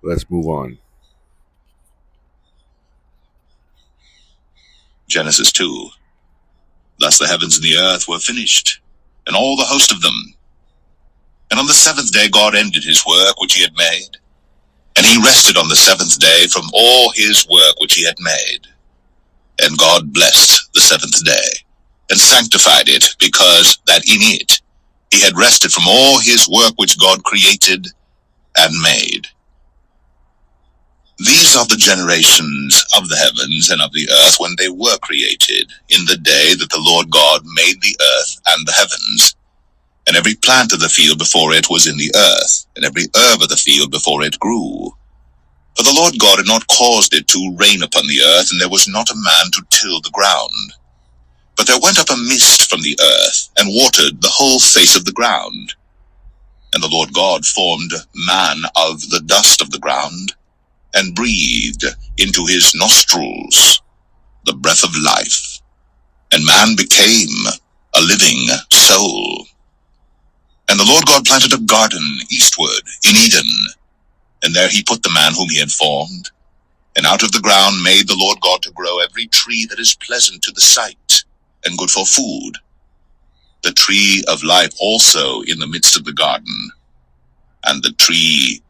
Let's move on. Genesis 2. Thus the heavens and the earth were finished, and all the host of them. And on the seventh day God ended his work which he had made, and he rested on the seventh day from all his work which he had made. And God blessed the seventh day, and sanctified it, because that in it he had rested from all his work which God created and made. These are the generations of the heavens and of the earth when they were created, in the day that the Lord God made the earth and the heavens. And every plant of the field before it was in the earth, and every herb of the field before it grew. For the Lord God had not caused it to rain upon the earth, and there was not a man to till the ground. But there went up a mist from the earth, and watered the whole face of the ground. And the Lord God formed man of the dust of the ground, and breathed into his nostrils the breath of life, and man became a living soul. And the Lord God planted a garden eastward in Eden, and there he put the man whom he had formed. And out of the ground made the Lord God to grow every tree that is pleasant to the sight, and good for food. The tree of life also in the midst of the garden, and the tree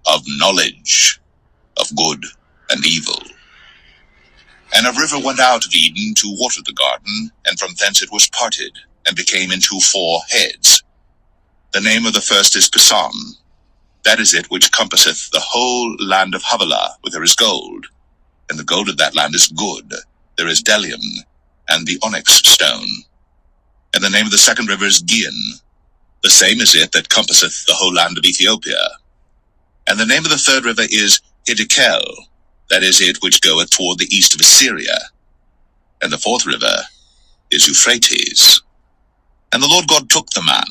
of knowledge of good and evil. And a river went out of Eden to water the garden, and from thence it was parted, and became into 4 heads. The name of the first is Pison. That is it which compasseth the whole land of Havilah, where there is gold. And the gold of that land is good. There is bdellium, and the onyx stone. And the name of the second river is Gihon. The same is it that compasseth the whole land of Ethiopia. And the name of the third river is Hiddekel. That is it which goeth toward the east of Assyria. And the fourth river is Euphrates. And the Lord God took the man,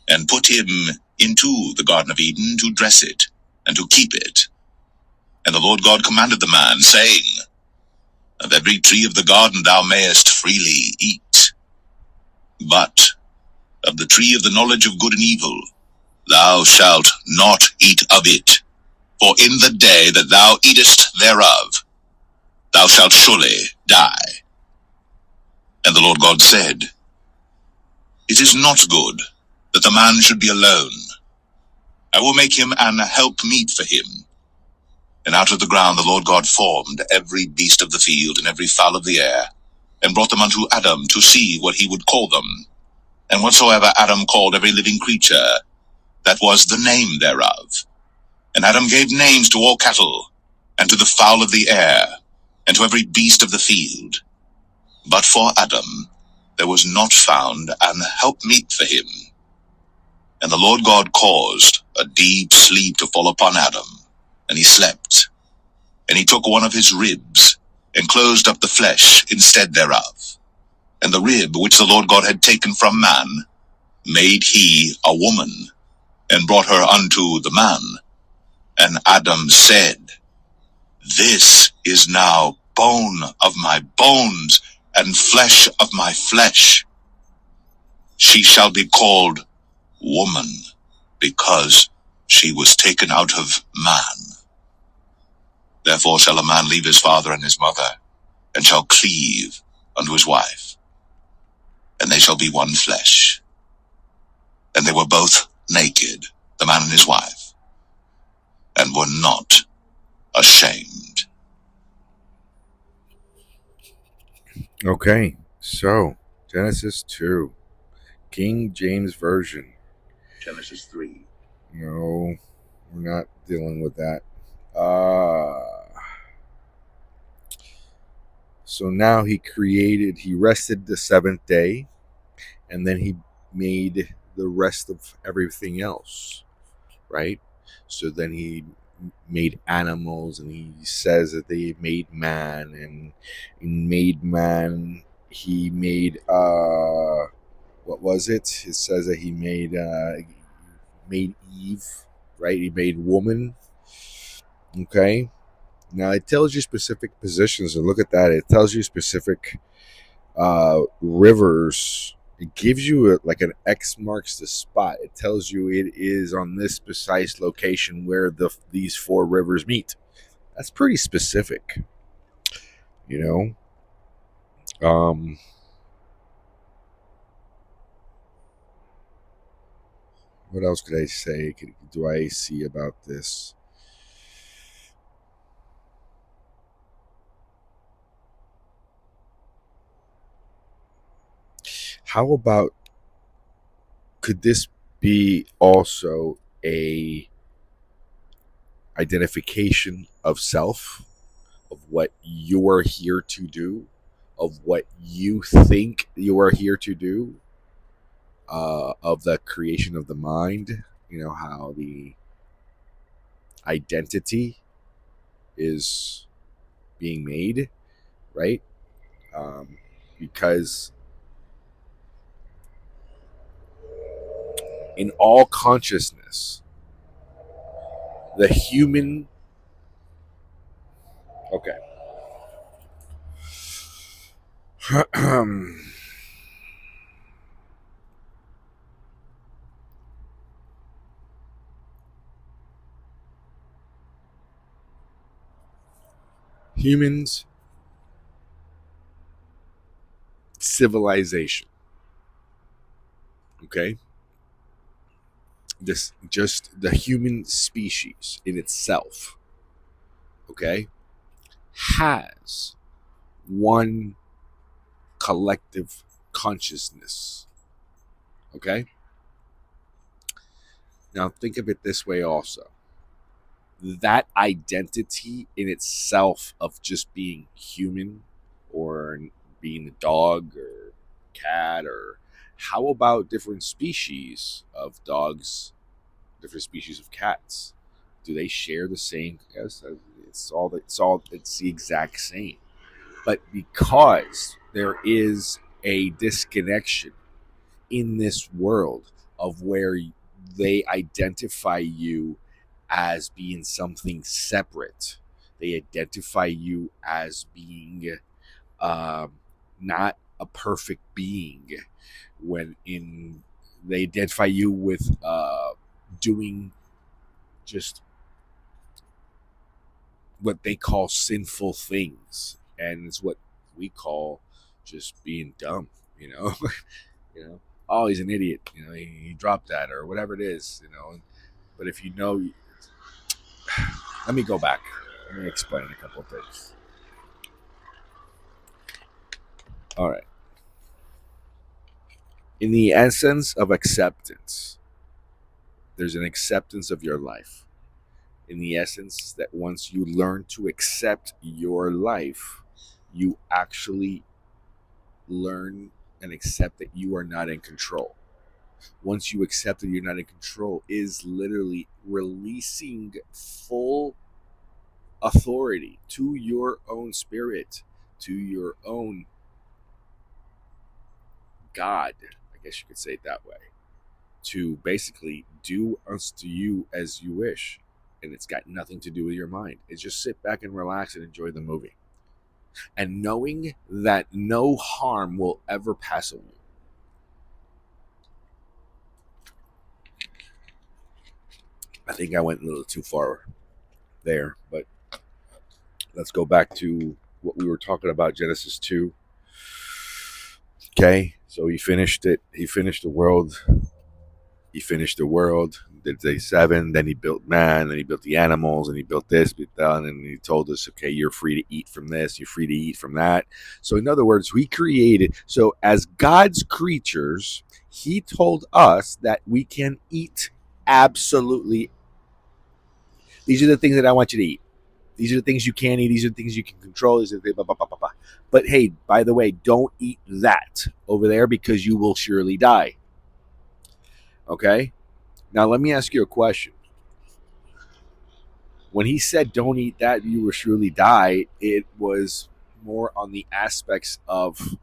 and put him into the garden of Eden to dress it, and to keep it. And the Lord God commanded the man, saying, Of every tree of the garden thou mayest freely eat, but of the tree of the knowledge of good and evil thou shalt not eat of it. For in the day that thou eatest thereof, thou shalt surely die. And the Lord God said, It is not good that the man should be alone. I will make him an helpmeet for him. And out of the ground the Lord God formed every beast of the field and every fowl of the air, and brought them unto Adam to see what he would call them. And whatsoever Adam called every living creature, that was the name thereof. And Adam gave names to all cattle, and to the fowl of the air, and to every beast of the field. But for Adam there was not found an helpmeet for him. And the Lord God caused a deep sleep to fall upon Adam, and he slept. And he took one of his ribs, and closed up the flesh instead thereof. And the rib which the Lord God had taken from man, made he a woman, and brought her unto the man. And Adam said, This is now bone of my bones, and flesh of my flesh. She shall be called woman, because she was taken out of man. Therefore shall a man leave his father and his mother, and shall cleave unto his wife, and they shall be one flesh. And they were both naked, the man and his wife, and were not ashamed. Okay, so Genesis 2, King James Version. Genesis 3. No, we're not dealing with that. So now he rested the seventh day, and then he made the rest of everything else, right? So then he made animals, and he says that they made man, and he made what was it? It says that he made Eve, right? He made woman. Okay. Now it tells you specific positions, and look at that. It tells you specific rivers It gives you like an X marks the spot. It tells you it is on this precise location where these four rivers meet. That's pretty specific, you know. What else could I say? Do I see about this? How about, could this be also a identification of self, of what you're here to do, of what you think you are here to do, of the creation of the mind? You know, how the identity is being made, right? Because in all consciousness, the human, okay, humans, civilization, okay, this just the human species in itself, okay, has one collective consciousness, okay. Now think of it this way also, that identity in itself of just being human, or being a dog or cat, or how about different species of dogs, different species of cats? Do they share the same? Yes, it's the exact same. But because there is a disconnection in this world of where they identify you as being something separate, they identify you as being um, not a perfect being, when in they identify you with doing just what they call sinful things, and it's what we call just being dumb, you know. You know, oh, he's an idiot, you know, he dropped that or whatever it is, you know. But if you know, let me go back, let me explain a couple of things. All right, in the essence of acceptance, there's an acceptance of your life, in the essence that once you learn to accept your life, you actually learn and accept that you are not in control. Once you accept that you're not in control, is literally releasing full authority to your own spirit, to your own God, I guess you could say it that way, to basically do unto you as you wish. And it's got nothing to do with your mind. It's just sit back and relax and enjoy the movie. And knowing that no harm will ever pass on you. I think I went a little too far there, but let's go back to what we were talking about, Genesis 2. Okay, so he finished it. He finished the world. He finished the world. Did day 7. Then he built man. Then he built the animals. And he built this, built that. And he told us, okay, you're free to eat from this. You're free to eat from that. So in other words, we created. So as God's creatures, he told us that we can eat absolutely. These are the things that I want you to eat. These are the things you can eat. These are the things you can control. These are the blah, blah, blah, blah, blah. But hey, by the way, don't eat that over there because you will surely die. Okay? Now, let me ask you a question. When he said don't eat that, you will surely die, it was more on the aspects of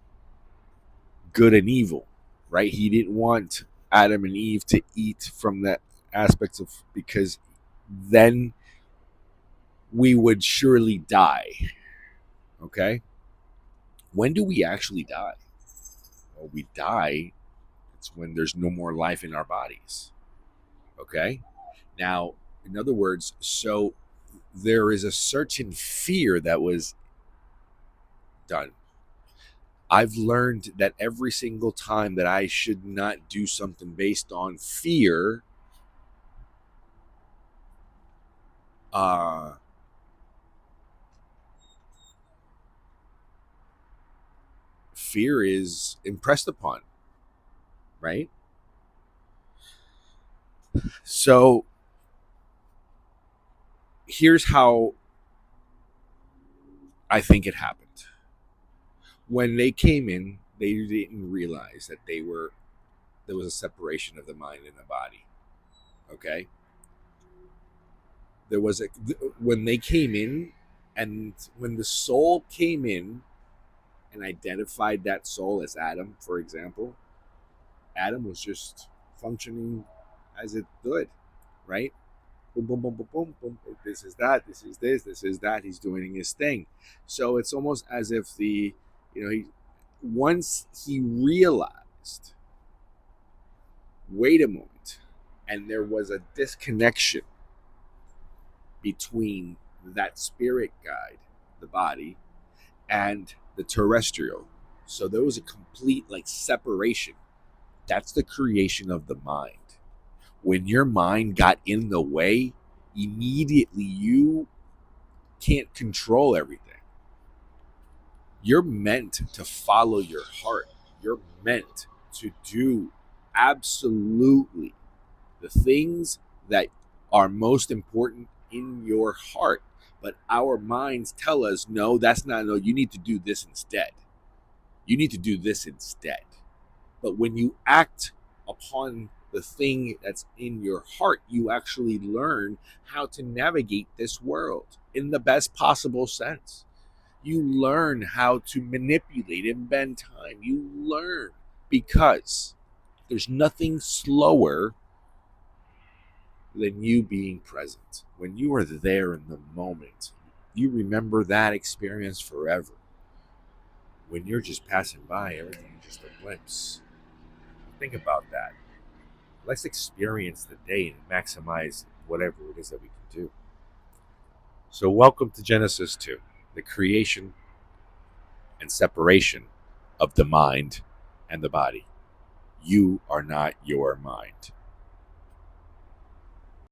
good and evil, right? He didn't want Adam and Eve to eat from that aspects of, because then we would surely die. Okay? When do we actually die? Well, we die happens when there's no more life in our bodies. Okay? Now, in other words, so there is a certain fear that was done. I've learned that every single time that I should not do something based on fear, uh, fear is impressed upon, right? So here's how I think it happened. When they came in, they didn't realize that there was a separation of the mind and the body. Okay, there was a when they came in, and when the soul came in and identified that soul as Adam, for example, Adam was just functioning as it could, right? Boom, boom, boom, boom, boom, boom. This is that. This is this. This is that. He's doing his thing. So it's almost as if once he realized, wait a moment, and there was a disconnection between that spirit guide, the body, and the terrestrial. So there was a complete separation. That's the creation of the mind. When your mind got in the way, immediately you can't control everything. You're meant to follow your heart. You're meant to do absolutely the things that are most important in your heart. But our minds tell us, no, that's not, no, you need to do this instead. You need to do this instead. But when you act upon the thing that's in your heart, you actually learn how to navigate this world in the best possible sense. You learn how to manipulate and bend time. You learn because there's nothing slower than you being present. When you are there in the moment, you remember that experience forever. When you're just passing by, everything is just a glimpse. Think about that. Let's experience the day and maximize whatever it is that we can do. So, welcome to Genesis 2, the creation and separation of the mind and the body. You are not your mind.